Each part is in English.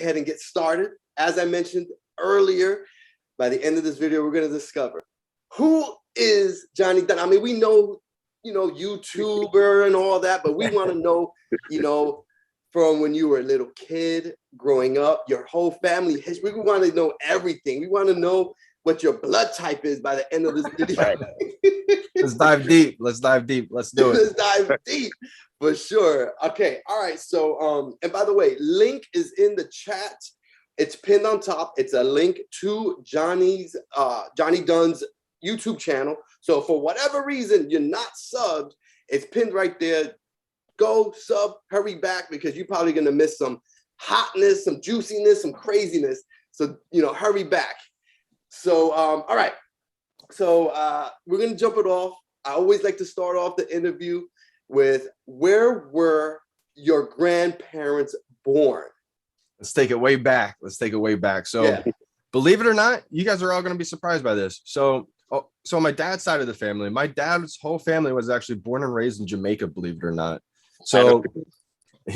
ahead and get started. As I mentioned earlier, by the end of this video, we're going to discover who is Johnny Dunn. I mean, we know, YouTuber and all that, but we want to know, from when you were a little kid, growing up, your whole family history. We want to know everything. We want to know what your blood type is by the end of this video. Let's dive deep. Let's dive deep. Let's do it. Let's dive deep for sure. Okay. All right. So, and by the way, link is in the chat. It's pinned on top. It's a link to Johnny Dunn's YouTube channel. So for whatever reason you're not subbed, it's pinned right there. Go sub, hurry back, because you're probably gonna miss some hotness, some juiciness, some craziness. So hurry back. So all right. So we're gonna jump it off. I always like to start off the interview with, where were your grandparents born? Let's take it way back. So yeah. Believe it or not, you guys are all going to be surprised by this. So on my dad's side of the family, my dad's whole family was actually born and raised in Jamaica, believe it or not. So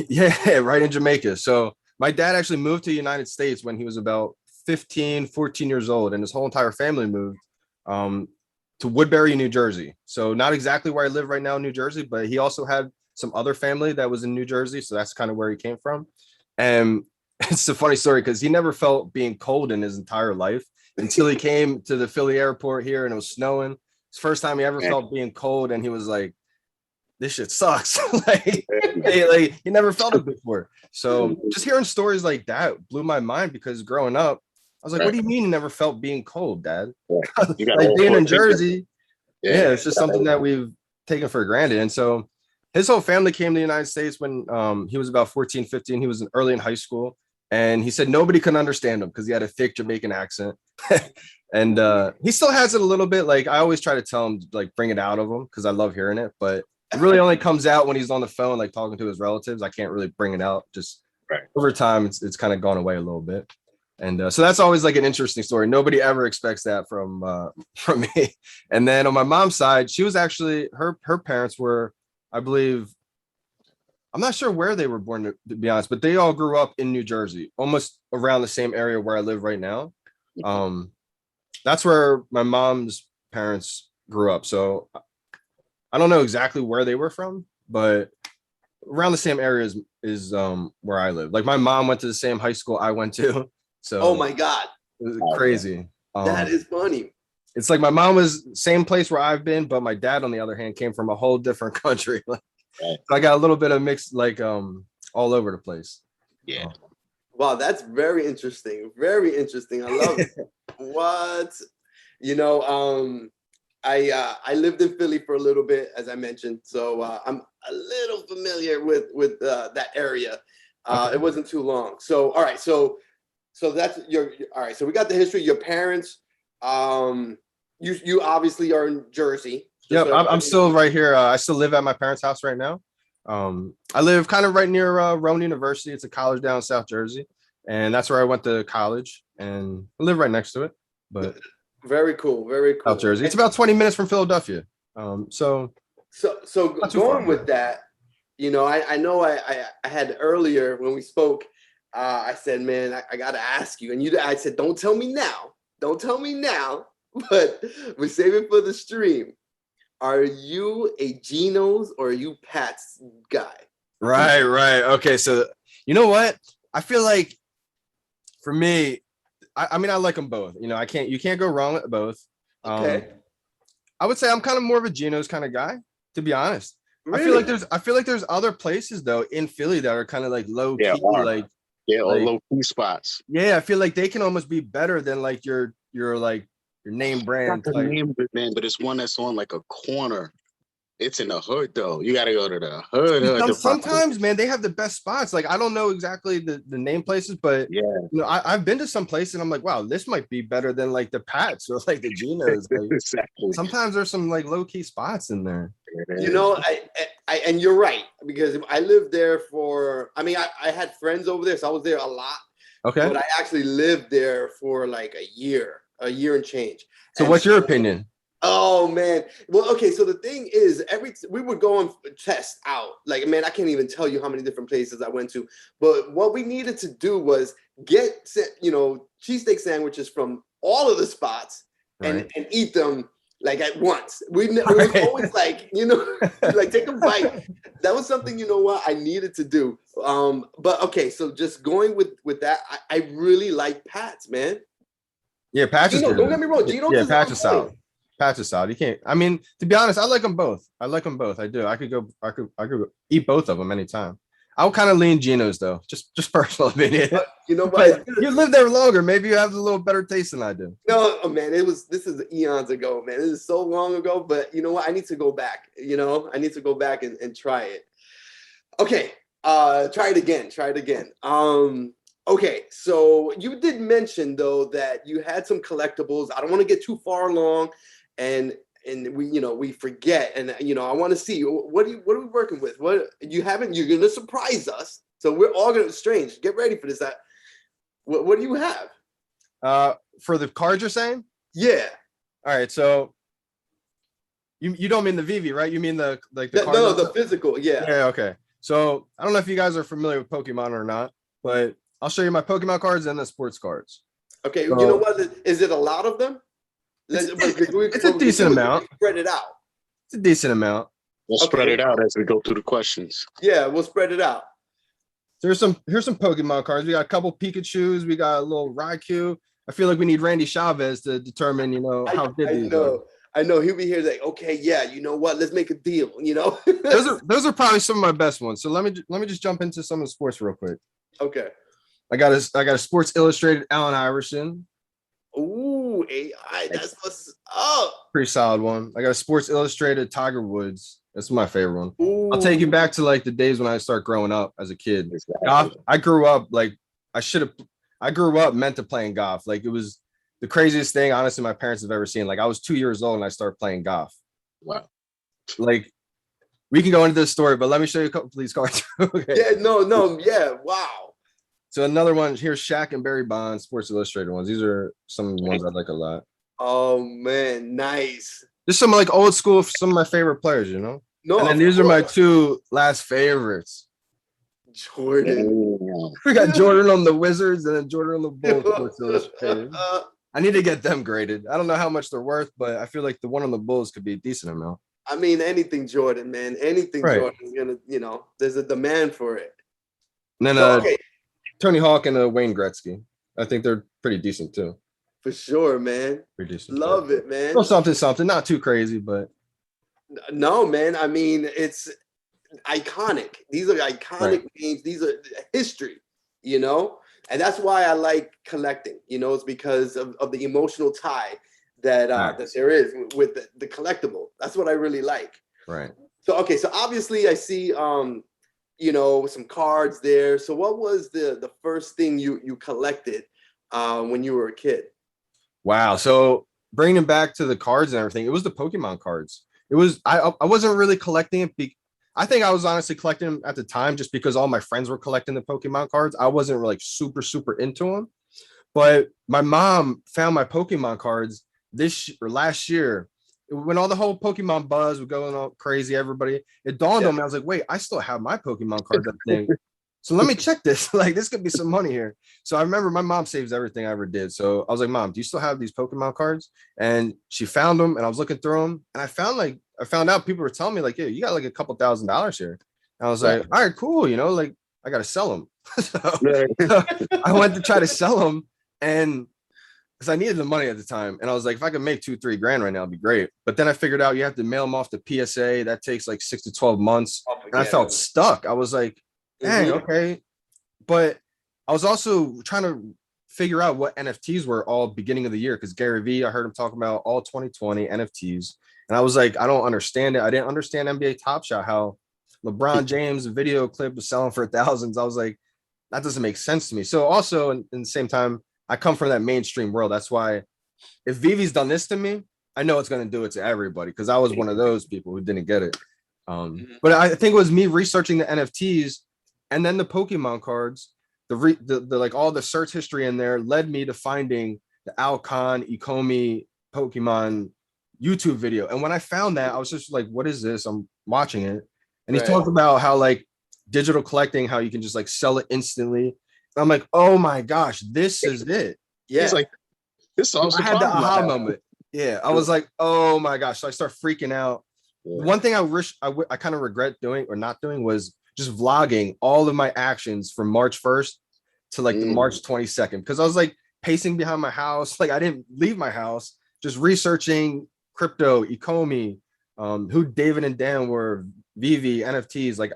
yeah, right in Jamaica. So my dad actually moved to the United States when he was about 14 years old, and his whole entire family moved to Woodbury, New Jersey. So not exactly where I live right now in New Jersey, but he also had some other family that was in New Jersey. So that's kind of where he came from. And it's a funny story because he never felt being cold in his entire life until he came to the Philly airport here and it was snowing. It's the first time he ever felt being cold, and he was like, this shit sucks. like he never felt it before. So just hearing stories like that blew my mind, because growing up, I was like, what do you mean you never felt being cold, Dad? Like being in Jersey, it's just something that we've taken for granted. And so his whole family came to the United States when he was about 14, 15. He was early in high school. And he said nobody could understand him because he had a thick Jamaican accent. And he still has it a little bit. Like, I always try to tell him, like, bring it out of him, because I love hearing it. But it really only comes out when he's on the phone, like talking to his relatives. I can't really bring it out. Just over time, it's kind of gone away a little bit. And so that's always like an interesting story. Nobody ever expects that from me. And then on my mom's side, she was actually, her parents were, I believe, I'm not sure where they were born, to be honest, but they all grew up in New Jersey, almost around the same area where I live right now. That's where my mom's parents grew up. So I don't know exactly where they were from, but around the same area is where I live. Like, my mom went to the same high school I went to. So oh my God, it was crazy. That is funny. It's like my mom was same place where I've been, but my dad, on the other hand, came from a whole different country. So I got a little bit of mixed, like, all over the place. Yeah. Wow, that's very interesting. Very interesting. I love it. What? I lived in Philly for a little bit, as I mentioned, so I'm a little familiar with that area. It wasn't too long. So all right, so that's all right. So we got the history. Your parents, you obviously are in Jersey. Yep, I'm still right here. I still live at my parents' house right now. I live kind of right near Rowan University. It's a college down in South Jersey, and that's where I went to college, and I live right next to it. But very cool, very cool. South Jersey. It's about 20 minutes from Philadelphia. So going with that, I know I had earlier when we spoke, I said, man, I got to ask you, and I said, don't tell me now, but we're saving for the stream. Are you a Geno's or are you Pat's guy? Right. Okay, so you know what? I feel like for me, I mean, I like them both. You can't go wrong with both. Okay. I would say I'm kind of more of a Geno's kind of guy, to be honest. Really? I feel like there's other places though in Philly that are kind of like low key, like low key spots. Yeah, I feel like they can almost be better than like your name brand type. Name brand, but it's one that's on like a corner. It's in the hood though. You got to go to the hood. Sometimes, man, they have the best spots. Like, I don't know exactly the name places, but I've been to some place and I'm like, wow, this might be better than like the Pats or like the Geno's. Like, exactly. Sometimes there's some like low key spots in there. I and you're right, because I lived there I had friends over there, so I was there a lot. Okay. But I actually lived there for like a year and change. So what's your opinion? Oh man. Well, okay. So the thing is, we would go and test out. Like, man, I can't even tell you how many different places I went to. But what we needed to do was get, cheesesteak sandwiches from all of the spots Right. and eat them like at once. It was always like, like take a bite. That was something, what I needed to do. But okay, so just going with that, I really like Pat's, man. Yeah, Patch is Gino, good. don't get me wrong. Gino's Yeah, is Patch on is point. solid. Patch is solid. You can't. I mean, to be honest, I like them both. I do. I could eat both of them anytime. I'll kind of lean Geno's though, just personal opinion. You know what? But you live there longer. Maybe you have a little better taste than I do. No, oh, man, this is eons ago, man. This is so long ago, but you know what? I need to go back. I need to go back and try it. Okay, try it again. Okay, so you did mention though that you had some collectibles. I don't want to get too far along, and we forget, and I want to see what are we working with? What you're gonna surprise us. So we're all gonna Strange. Get ready for this. What do you have? For the cards you're saying? Yeah. All right, so you don't mean the Veve, right? You mean the card? No, the physical. Yeah. Yeah. Okay. So I don't know if you guys are familiar with Pokemon or not, but I'll show you my Pokemon cards and the sports cards. Okay. So, you know what? Is it a lot of them? It's a decent amount. Spread it out. It's a decent amount. We'll spread it out as we go through the questions. Yeah, we'll spread it out. So here's some Pokemon cards. We got a couple Pikachus. We got a little Raikou. I feel like we need Randy CHAVEZ to determine, how good these are. I know. He'll be here like, okay, yeah, you know what? Let's make a deal. Those are probably some of my best ones. So let me just jump into some of the sports real quick. Okay. I got a Sports Illustrated Allen Iverson. Ooh, AI. That's what's up. Pretty solid one. I got a Sports Illustrated Tiger Woods. That's my favorite one. Ooh. I'll take you back to like the days when I started growing up as a kid. Golf, I grew up like I grew up meant to playing golf. Like it was the craziest thing, honestly, my parents have ever seen. Like I was 2 years old and I started playing golf. Wow. Like we can go into this story, but let me show you a couple of these cards. Okay. Yeah, no, yeah, wow. So another one here's Shaq and Barry Bonds Sports Illustrated ones. These are some of the ones I like a lot. Oh man, nice. Just some like old school, some of my favorite players, No, and then these are my two last favorites. Jordan. We got Jordan on the Wizards and then Jordan on the Bulls Sports Illustrated. I need to get them graded. I don't know how much they're worth, but I feel like the one on the Bulls could be a decent amount. I mean, anything Jordan, man. Anything right. Jordan is gonna, there's a demand for it. And then Tony Hawk and Wayne Gretzky. I think they're pretty decent too. For sure, man. Pretty decent. Love it, man. Well, something, not too crazy, but no, man. I mean, it's iconic. These are iconic games. These are history, and that's why I like collecting. It's because of the emotional tie that that there is with the collectible. That's what I really like. Right. So so obviously I see some cards there. So what was the first thing you collected when you were a kid? Wow. So bringing it back to the cards and everything, it was the Pokemon cards. It was I wasn't really collecting it. I think I was honestly collecting them at the time just because all my friends were collecting the Pokemon cards. I wasn't like super into them. But my mom found my Pokemon cards last year when all the whole Pokemon buzz was going all crazy. Everybody, it dawned on me. I was like, wait, I still have my Pokemon cards. That thing. So let me check this. Like, this could be some money here. So I remember my mom saves everything I ever did. So I was like, Mom, do you still have these Pokemon cards? And she found them, and I was looking through them, and I found out people were telling me like, yeah, you got like a couple $1,000s here. And I was like, all right, cool. Like I got to sell them. So I went to try to sell them, and because I needed the money at the time, and I was like, if I could make $2-3 grand right now, it'd be great. But then I figured out you have to mail them off to PSA. That takes like 6 to 12 months, and I felt stuck. I was like, dang, okay. But I was also trying to figure out what NFTs were all beginning of the year because Gary Vee, I heard him talking about all 2020 NFTs. And I was like, I don't understand it. I didn't understand NBA Top Shot, how LeBron James video clip was selling for thousands. I was like, that doesn't make sense to me. So also in the same time, I come from that mainstream world. That's why if Vivi's done this to me, I know it's going to do it to everybody because I was one of those people who didn't get it. But I think it was me researching the NFTs and then the Pokemon cards, the like all the search history in there led me to finding the Alcon, Ikomi Pokemon YouTube video. And when I found that, I was just like, what is this? I'm watching it. And he talked about how like digital collecting, how you can just like sell it instantly. And I'm like, oh my gosh, this is it. Yeah. He's like, this solves the I had the problem. aha moment. Yeah. I was like, oh my gosh. So I start freaking out. Yeah. One thing I wish I kind of regret doing or not doing was just vlogging all of my actions from March 1st to like the March 22nd. Because I was like pacing behind my house. Like I didn't leave my house, just researching crypto, Ecomi, who David and Dan were, Veve, NFTs. Like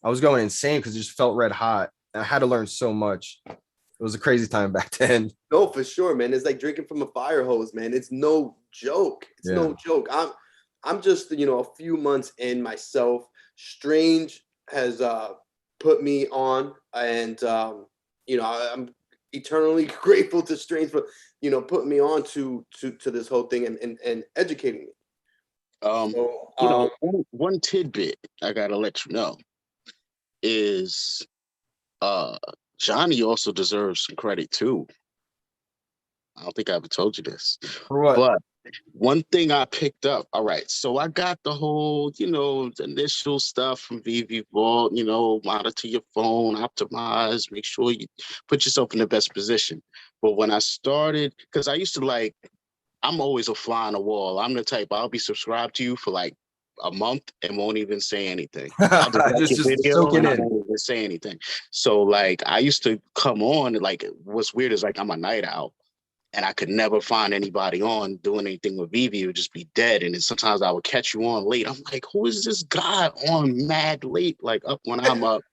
I was going insane because it just felt red hot. And I had to learn so much. It was a crazy time back then. No, for sure, man. It's like drinking from a fire hose, man. It's no joke. It's no joke. I'm just, you know, a few months in myself. Strange has put me on, and you know, I'm eternally grateful to Strange for, you know, putting me on to this whole thing and educating me. You know, one tidbit I gotta let you know is Johnny also deserves some credit too. I don't think I ever told you this. For what? But one thing I picked up, all right, so I got the whole, you know, the initial stuff from VV Vault, you know, monitor your phone, optimize, make sure you put yourself in the best position. But when I started, because I used to like, I'm always a fly on the wall. I'm the type, I'll be subscribed to you for like a month and won't even say anything. I'll just like your video and I won't even say anything. So like, I used to come on, like, what's weird is like, I'm a night owl. And I could never find anybody on doing anything with Veve. It would just be dead. And then sometimes I would catch you on late. I'm like, who is this guy on mad late? Like up when I'm up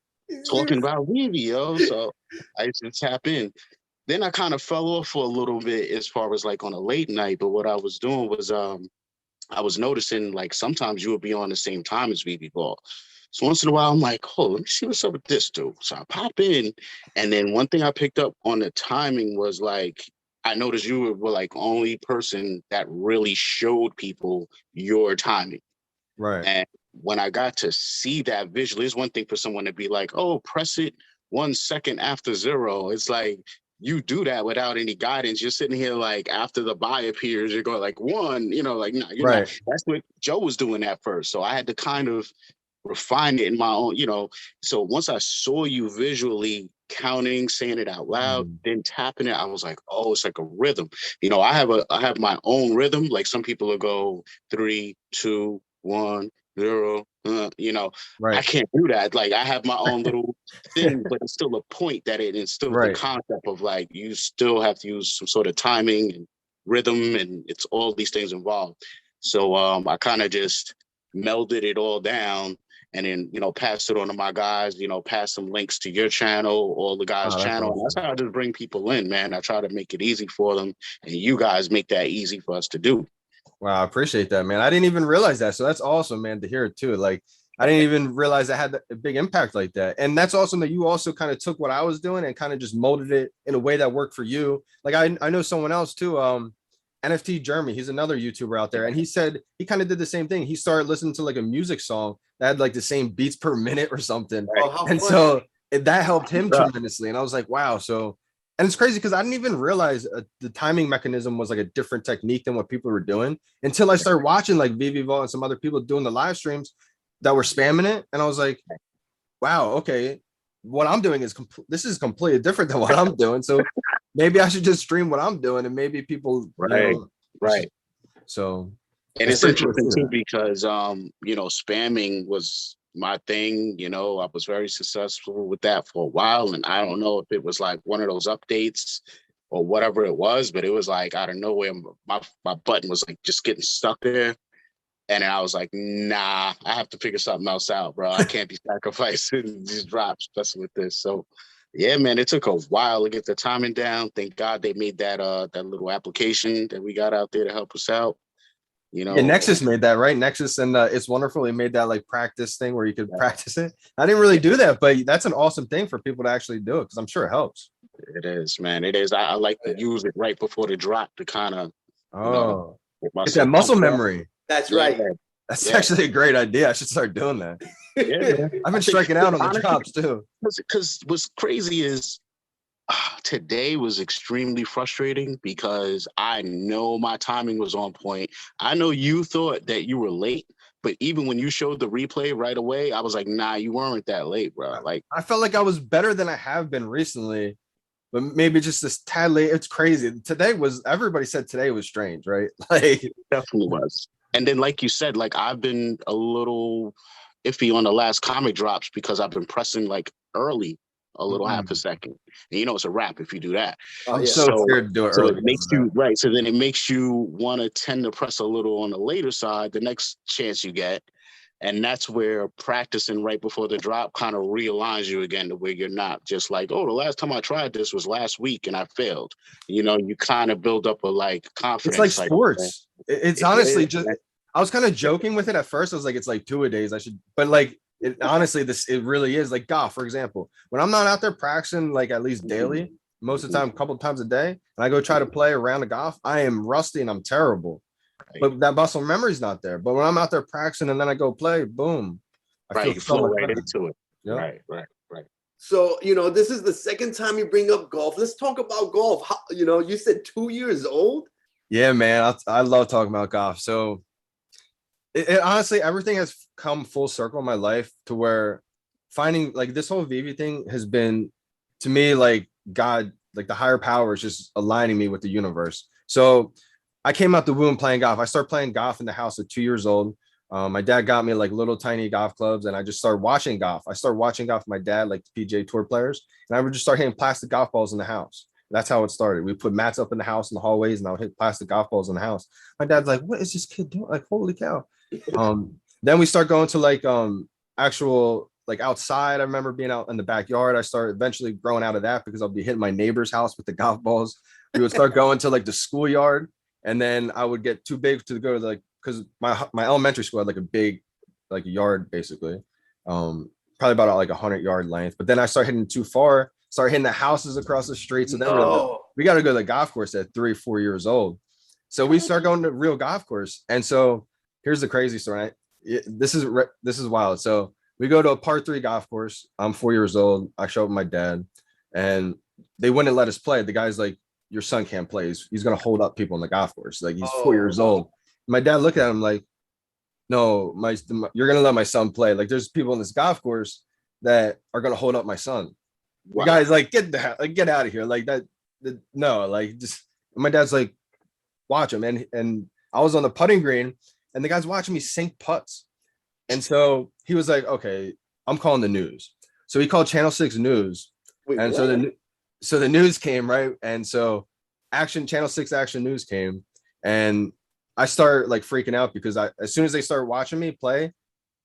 talking about Veve, yo. So I used to tap in. Then I kind of fell off for a little bit as far as like on a late night. But what I was doing was I was noticing like sometimes you would be on the same time as Veve Ball. So once in a while, I'm like, oh, let me see what's up with this dude. So I pop in. And then one thing I picked up on the timing was like, I noticed you were like only person that really showed people your timing. Right. And when I got to see that visually, it's one thing for someone to be like, oh, press it 1 second after 0. It's like, you do that without any guidance. You're sitting here like after the buy appears, you're going like 1, you know, like, no, you're not. That's what Joe was doing at first. So I had to kind of refine it in my own, you know. So once I saw you visually counting, saying it out loud, then tapping it, I was like, oh, it's like a rhythm. You know, I have my own rhythm. Like some people will go 3, 2, 1, 0. You know, I can't do that. Like I have my own little thing, but it's still a point that it instills the concept of like you still have to use some sort of timing and rhythm, and it's all these things involved. So I kind of just melded it all down. And then, you know, pass it on to my guys, you know, pass some links to your channel, all the guys' channel. Awesome. That's how I just bring people in, man. I try to make it easy for them. And you guys make that easy for us to do. Wow, I appreciate that, man. I didn't even realize that. So that's awesome, man, to hear it too. Like, I didn't even realize I had a big impact like that. And that's awesome that you also kind of took what I was doing and kind of just molded it in a way that worked for you. Like, I know someone else too, NFT Jeremy, he's another YouTuber out there. And he said he kind of did the same thing. He started listening to like a music song that had like the same beats per minute or something. Oh, and so that helped him tremendously. And I was like, wow. So, and it's crazy because I didn't even realize the timing mechanism was like a different technique than what people were doing until I started watching like Veve Vault and some other people doing the live streams that were spamming it. And I was like, wow, okay, what I'm doing is this is completely different than what I'm doing. So maybe I should just stream what I'm doing and maybe people, So, and it's interesting too because, you know, spamming was my thing. You know, I was very successful with that for a while. And I don't know if it was like one of those updates or whatever it was, but it was like out of nowhere, my button was like just getting stuck there. And then I was like, nah, I have to figure something else out, bro. I can't be sacrificing these drops, especially with this. So yeah, man, it took a while to get the timing down. Thank God they made that that little application that we got out there to help us out. You know, Nexus made that, right? Nexus and It's Wonderful. He made that like practice thing where you could practice it. I didn't really do that, but that's an awesome thing for people to actually do it because I'm sure it helps. It is, man. It is. I like to use it right before the drop to kind of, get that muscle memory. That's right. That's actually a great idea. I should start doing that. Yeah, I've been striking out on the drops too. Because what's crazy is Today was extremely frustrating because I know my timing was on point. I know you thought that you were late, but even when you showed the replay right away, I was like, nah, you weren't that late, bro. Like, I felt like I was better than I have been recently, but maybe just this tad late. It's crazy. Today was, everybody said today was strange, right? Like, it definitely was. And then, like you said, like I've been a little iffy on the last comic drops because I've been pressing like early a little half a second. And you know it's a wrap if you do that. I'm so scared to do it So early. it makes you right. So then it makes you want to tend to press a little on the later side the next chance you get. And that's where practicing right before the drop kind of realigns you again to where you're not just like, oh, the last time I tried this was last week and I failed. You know, you kind of build up a like confidence. It's like sports. It's honestly just, I was kind of joking with it at first. I was like, it's like 2-a-days. I should, but like, it honestly, it really is like golf, for example. When I'm not out there practicing like at least daily, most of the time, a couple of times a day, and I go try to play a round of golf, I am rusty and I'm terrible. But that muscle memory's not there. But when I'm out there practicing and then I go play, boom. I feel flow right into it. Yep. Right. So, you know, this is the second time you bring up golf. Let's talk about golf. How, you know, you said 2 years old? Yeah, man. I love talking about golf. So it honestly, everything has come full circle in my life to where finding like this whole Veve thing has been to me like God, like the higher power is just aligning me with the universe. So I came out the womb playing golf. I started playing golf in the house at 2 years old. My dad got me like little tiny golf clubs and I just started watching golf. I started watching golf with my dad, like the PGA Tour players, and I would just start hitting plastic golf balls in the house. That's how it started. We put mats up in the house in the hallways and I would hit plastic golf balls in the house. My dad's like, what is this kid doing? Like, holy cow. Then we start going to like actual like outside. I remember being out in the backyard. I started eventually growing out of that because I'll be hitting my neighbor's house with the golf balls. We would start going to like the schoolyard, and then I would get too big to go to like, because my elementary school had like a big like yard basically, probably about like 100-yard length. But then I started hitting too far, started hitting the houses across the street. So then we got to go to the golf course at 3-4 years old. So we start going to real golf course. And so here's the crazy story. This is wild. So we go to a par 3 golf course. I'm 4 years old. I show up with my dad and they wouldn't let us play. The guy's like, your son can't play. He's going to hold up people on the golf course. Like he's 4 years old. My dad looked at him like, no, you're going to let my son play. Like there's people on this golf course that are going to hold up my son. Wow. The guy's like, get out of here. Like that. No, like just, my dad's like, watch him. And I was on the putting green and the guy's watching me sink putts. And so he was like, okay, I'm calling the news. So he called Channel 6 News. Wait, and what? So the news came, right? And so Channel 6 Action News came, and I started like freaking out because as soon as they started watching me play,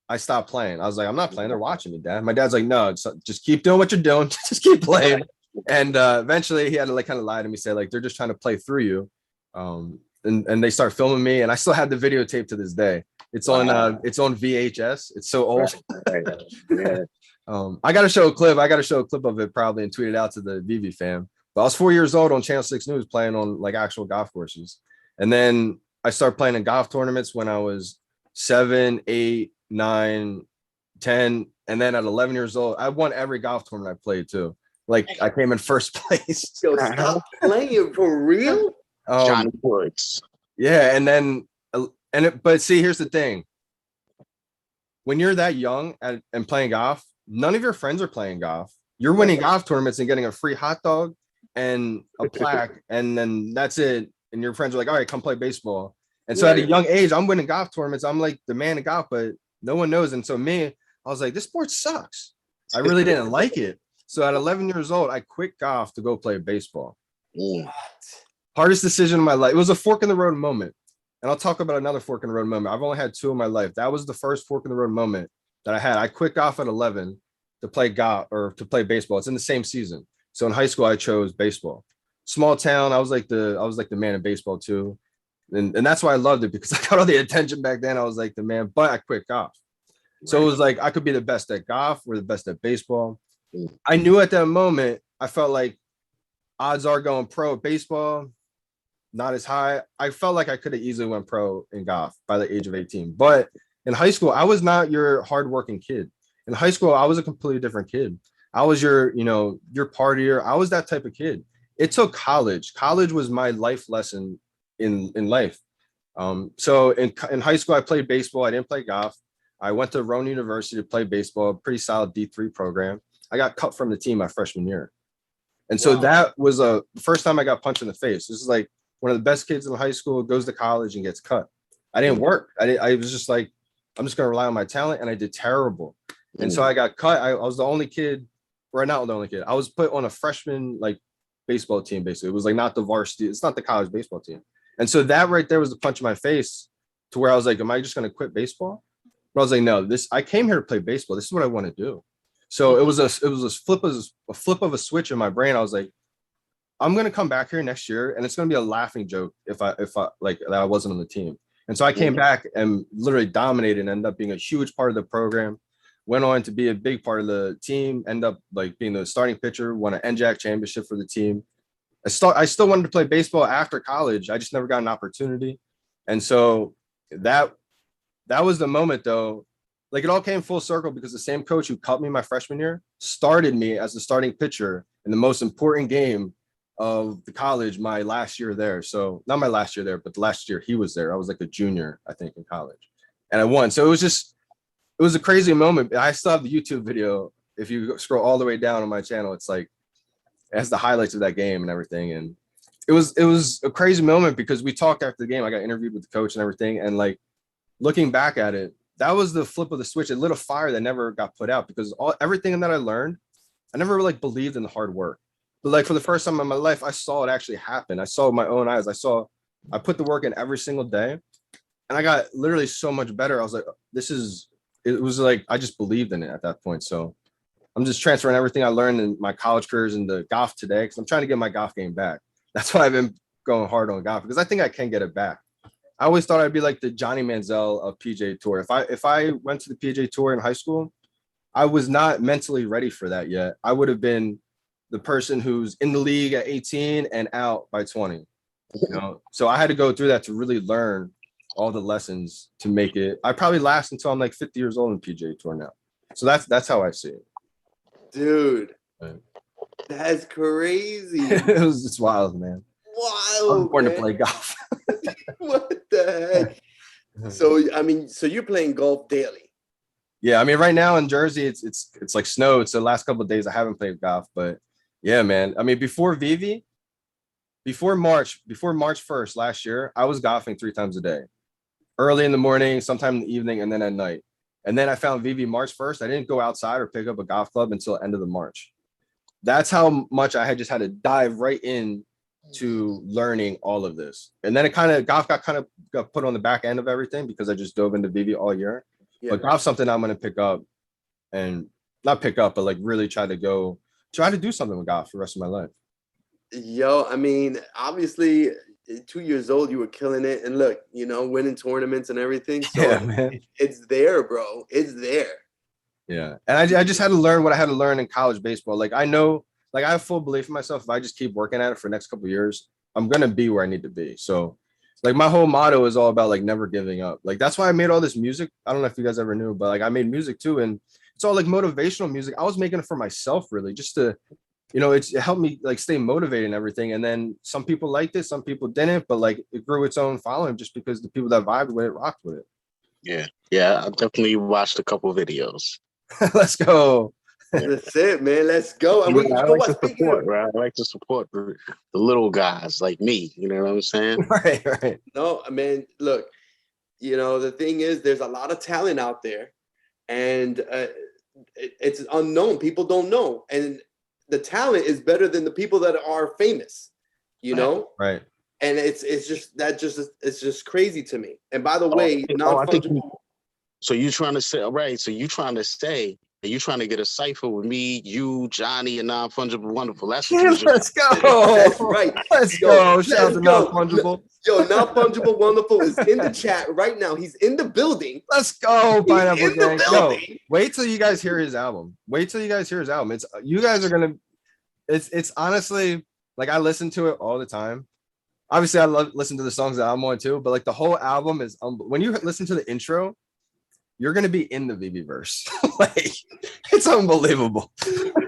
I stopped playing. I was like, I'm not playing. They're watching me, Dad. My dad's like, no, just keep doing what you're doing. Just keep playing. And eventually he had to like kind of lie to me, say like, they're just trying to play through you. And they start filming me, and I still have the videotape to this day. It's on VHS. It's so old. Yeah. I gotta show a clip. Of it probably and tweet it out to the Veve fam. But I was 4 years old on Channel 6 News playing on like actual golf courses. And then I started playing in golf tournaments when I was 7, 8, 9, 10. And then at 11 years old, I won every golf tournament I played too. Like I came in first place. Yo, stop playing for real? Johnny Woods. Yeah, and then but see, here's the thing. When you're that young and playing golf, none of your friends are playing golf. You're winning golf tournaments and getting a free hot dog and a plaque, and then that's it. And your friends are like, all right, come play baseball. And so at a young age, I'm winning golf tournaments. I'm like the man in golf, but no one knows. And so I was like, this sport sucks. I really didn't like it. So at 11 years old, I quit golf to go play baseball. What? Hardest decision of my life. It was a fork in the road moment. And I'll talk about another fork in the road moment. I've only had 2 in my life. That was the first fork in the road moment that I had. I quit golf at 11 to play golf or to play baseball. It's in the same season. So in high school, I chose baseball. Small town. I was like the man in baseball too. And that's why I loved it, because I got all the attention back then. I was like the man, but I quit golf. So it was like I could be the best at golf or the best at baseball. I knew at that moment, I felt like odds are going pro at baseball, not as high. I felt like I could have easily went pro in golf by the age of 18. But in high school, I was not your hardworking kid. In high school, I was a completely different kid. I was your, your partier. I was that type of kid. It took college. College was my life lesson in life. So in high school, I played baseball. I didn't play golf. I went to Rowan University to play baseball, a pretty solid D3 program. I got cut from the team my freshman year. And so that was the first time I got punched in the face. This is like one of the best kids in high school, goes to college and gets cut. I didn't work. I was just like, I'm just going to rely on my talent. And I did terrible. And so I got cut. I was the only kid, or not the only kid. I was put on a freshman like baseball team, basically. It was like not the varsity. It's not the college baseball team. And so that right there was the punch in my face to where I was like, am I just going to quit baseball? But I was like, no, I came here to play baseball. This is what I want to do. So it was a flip of a switch in my brain. I was like, I'm going to come back here next year and it's going to be a laughing joke if I like that I wasn't on the team. And so I came back and literally dominated and ended up being a huge part of the program. Went on to be a big part of the team, end up like being the starting pitcher, won an NJAC championship for the team. I still wanted to play baseball after college. I just never got an opportunity. And so that was the moment though. Like it all came full circle because the same coach who cut me my freshman year started me as the starting pitcher in the most important game of the college my last year there. So not my last year there, but the last year he was there. I was like a junior, I think, in college. And I won. So it was a crazy moment. I still have the YouTube video. If you scroll all the way down on my channel, it's like, it has the highlights of that game and everything. And it was a crazy moment because we talked after the game. I got interviewed with the coach and everything. And like looking back at it, that was the flip of the switch. It lit a fire that never got put out because everything that I learned, I never like believed in the hard work. But like for the first time in my life, I saw it actually happen. I saw it with my own eyes. I put the work in every single day and I got literally so much better. I was like, it was like, I just believed in it at that point. So I'm just transferring everything I learned in my college careers into golf today because I'm trying to get my golf game back. That's why I've been going hard on golf because I think I can get it back. I always thought I'd be like the Johnny Manziel of PGA Tour. If I went to the PGA Tour in high school, I was not mentally ready for that yet. I would have been the person who's in the league at 18 and out by 20. So I had to go through that to really learn all the lessons to make it. I probably last until I'm like 50 years old in PGA Tour now. So that's how I see it. Dude, that's crazy. It's wild, man. Wild. I was born to play golf. What the heck? So you're playing golf daily. Yeah, I mean, right now in Jersey, it's like snow. It's the last couple of days I haven't played golf, but yeah, man. I mean, before March 1st last year, I was golfing 3 times a day, early in the morning, sometime in the evening, and then at night. And then I found Veve March 1st. I didn't go outside or pick up a golf club until end of the March. That's how much I had just had to dive right in to learning all of this. And then golf got put on the back end of everything because I just dove into Veve all year. Yeah. But golf's something I'm going to pick up and not pick up, but like really try to do something with golf for the rest of my life. Yo, I mean, obviously 2 years old, you were killing it. And look, winning tournaments and everything. So yeah, man. It's there, bro. It's there. Yeah. And I just had to learn what I had to learn in college baseball. Like I know, like I have full belief in myself. If I just keep working at it for the next couple of years, I'm going to be where I need to be. So like my whole motto is all about like never giving up. Like that's why I made all this music. I don't know if you guys ever knew, but like I made music too. And it's all like motivational music. I was making it for myself really, just to, it helped me like stay motivated and everything. And then some people liked it, some people didn't, but like it grew its own following just because the people that vibed with it rocked with it. Yeah. I definitely watched a couple of videos. Let's go. That's it, man. Let's go. And I like to support the little guys like me. You know what I'm saying? Right. No, I mean, look, the thing is, there's a lot of talent out there, and it's unknown. People don't know, and the talent is better than the people that are famous. Right. And it's just crazy to me. And by the way, so you trying to say, all right? So you trying to say. Are you trying to get a cipher with me, you, Johnny, and Non-Fungible Wonderful? That's what let's go. That's right. Let's go. Shout out to Non-Fungible. Yo, Non-Fungible Wonderful is in the chat right now. He's in the building. Let's go, Pineapple Gang. Yo, wait till you guys hear his album. It's you guys are gonna. It's honestly like I listen to it all the time. Obviously, I listen to the songs that I'm on too, but like the whole album is when you listen to the intro. you're gonna be in the Veveverse. Like, it's unbelievable.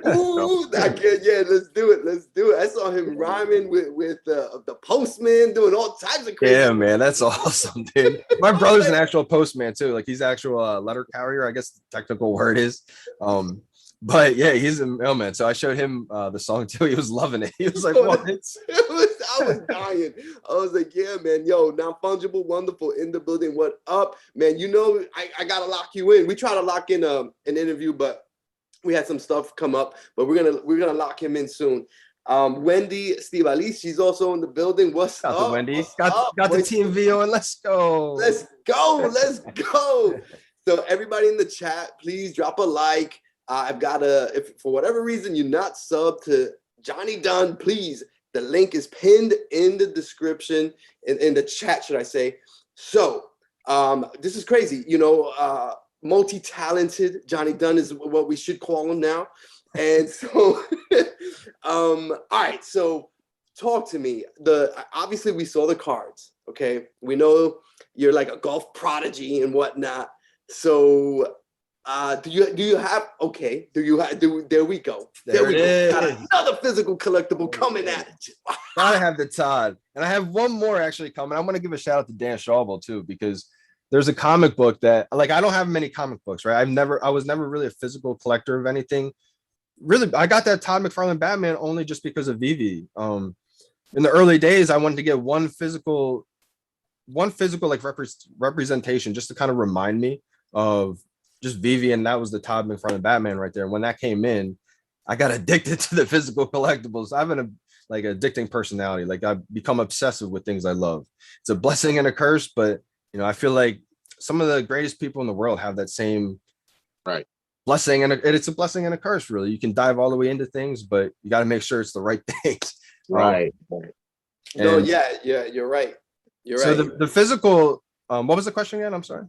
Ooh, yeah, let's do it. Let's do it. I saw him rhyming with the postman, doing all types of crazy. Yeah, man, that's awesome, dude. My brother's an actual postman too. Like, he's actual letter carrier, I guess the technical word is. But yeah, he's a mailman. So I showed him the song too. He was loving it. He was like, "What?" I was dying. I was like, "Yeah, man, yo, non-fungible, wonderful in the building. What up, man? You know, I gotta lock you in. We try to lock in an interview, but we had some stuff come up. But we're gonna lock him in soon. Wendy STIBALIS, she's also in the building. What's up, Wendy? What's got up, the team VO, and let's go. Let's go. Let's go. So everybody in the chat, please drop a like. I've got if for whatever reason you're not subbed to Johnny Dunn, please, the link is pinned in the description, in the chat, should I say. So this is crazy, you know, multi-talented Johnny Dunn is what we should call him now. And so, all right, so talk to me. Obviously we saw the cards, okay? We know you're like a golf prodigy and whatnot. So do you have there we go. There we go. Got another physical collectible coming at it. Gotta have the Todd. And I have one more actually coming. I'm gonna give a shout out to Dan Schauble too, because there's a comic book that, like, I don't have many comic books, right? I was never really a physical collector of anything. Really, I got that Todd McFarlane Batman only just because of Veve. In the early days, I wanted to get one physical like representation just to kind of remind me of just Veve, and that was the Todd McFarlane Batman right there. And when that came in, I got addicted to the physical collectibles. I have an addicting personality. Like, I've become obsessive with things I love. It's a blessing and a curse, but you know, I feel like some of the greatest people in the world have that same blessing, and it's a blessing and a curse, really. You can dive all the way into things, but you got to make sure it's the right things. Right. No, yeah, you're right. So the physical, what was the question again? I'm sorry.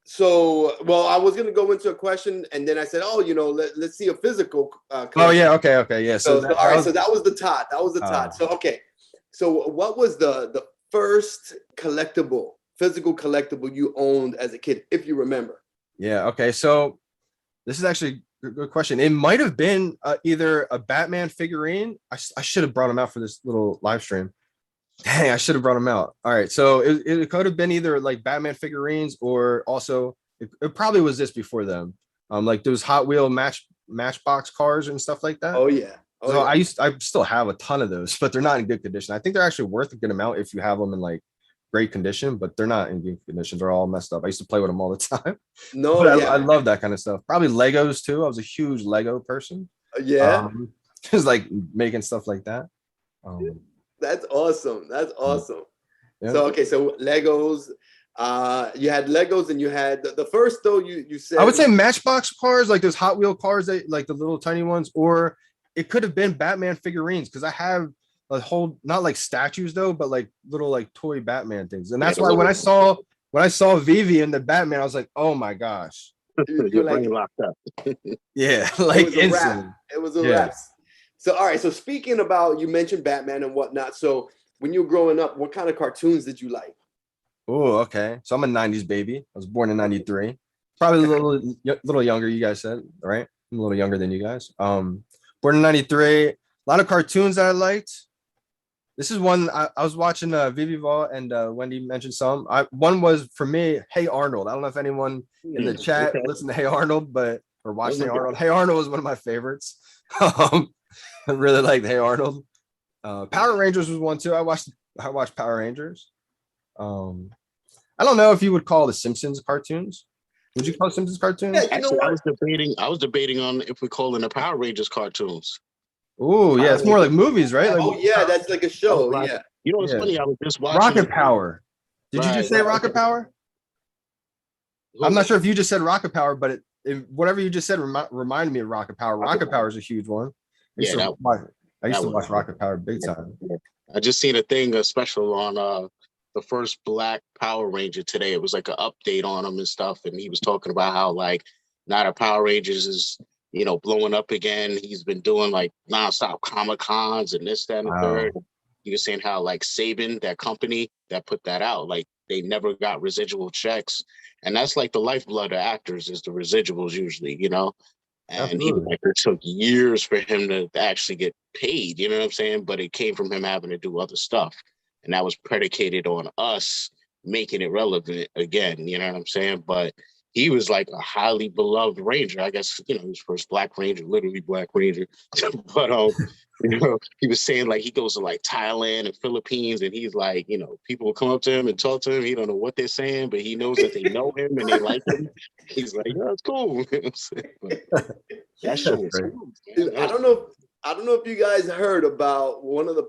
So, well, I was going to go into a question, and then I said, oh, you know, let's see a physical. Oh, yeah. Okay. Yeah. So that was the Todd. That was the Todd. So, okay. So what was the first physical collectible you owned as a kid, if you remember? Yeah. Okay. So this is actually a good question. It might have been either a Batman figurine. I should have brought him out for this little live stream. Dang, I should have brought him out. All right, so it could have been either like Batman figurines, or also it probably was this before them. Like those Hot Wheel Matchbox cars and stuff like that. Oh yeah. I still have a ton of those, but they're not in good condition. I think they're actually worth a good amount if you have them in like great condition, but they're not in good condition. They're all messed up. I used to play with them all the time. No, I love that kind of stuff. Probably Legos too. I was a huge Lego person. Yeah. Just like making stuff like that. That's awesome. That's awesome. Yeah. So okay, so Legos. You had Legos, and you had the first though. You said, I would say Matchbox cars, like those Hot Wheel cars, like the little tiny ones, or it could have been Batman figurines, because I have a whole, not like statues though, but like little like toy Batman things. And that's why when I saw Veve in the Batman, I was like, oh my gosh. Your brain locked up. Yeah, like instantly. It was a wrap. So all right. So speaking about, you mentioned Batman and whatnot. So when you were growing up, what kind of cartoons did you like? Oh, okay. So I'm a 90s baby. I was born in 93. Probably a little younger, you guys said, right? I'm a little younger than you guys. Born in 93. A lot of cartoons that I liked. This is one I was watching Veve Vault, and Wendy mentioned some. One was, for me, Hey Arnold. I don't know if anyone in the chat listened to Hey Arnold, or watched Hey Arnold. Hey Arnold was one of my favorites. I really liked Hey Arnold. Power Rangers was one too. I watched Power Rangers. I don't know if you would call the Simpsons cartoons. Would you call Simpsons cartoons? Yeah, actually, I was debating on if we call them the Power Rangers cartoons. Oh yeah, it's more like movies, right? Like, oh yeah, that's like a show. Yeah. You know what's funny? I was just watching Rocket Power. Did you just say Rocket Power? I'm not sure if you just said Rocket Power, but whatever you just said reminded me of Rocket Power. Rocket Power is a huge one. I used to watch Rocket Power big time. I just seen a special on the first Black Power Ranger today. It was like an update on him and stuff, and he was talking about how like now the Power Rangers is, you know, blowing up again. He's been doing like nonstop Comic-Cons and this, that, and the third. He was saying how like Saban, that company that put that out, like they never got residual checks. And that's like the lifeblood of actors is the residuals usually, you know? And he was like, it took years for him to actually get paid, you know what I'm saying? But it came from him having to do other stuff. And that was predicated on us making it relevant again, you know what I'm saying? But he was like a highly beloved Ranger. I guess, you know, his first Black Ranger, literally Black Ranger. But you know, he was saying like he goes to like Thailand and Philippines, and he's like, you know, people will come up to him and talk to him. He don't know what they're saying, but he knows that they know him and they like him. He's like, yeah, it's cool. You know what I'm saying? But that show was cool, man. I don't know if you guys heard about one of the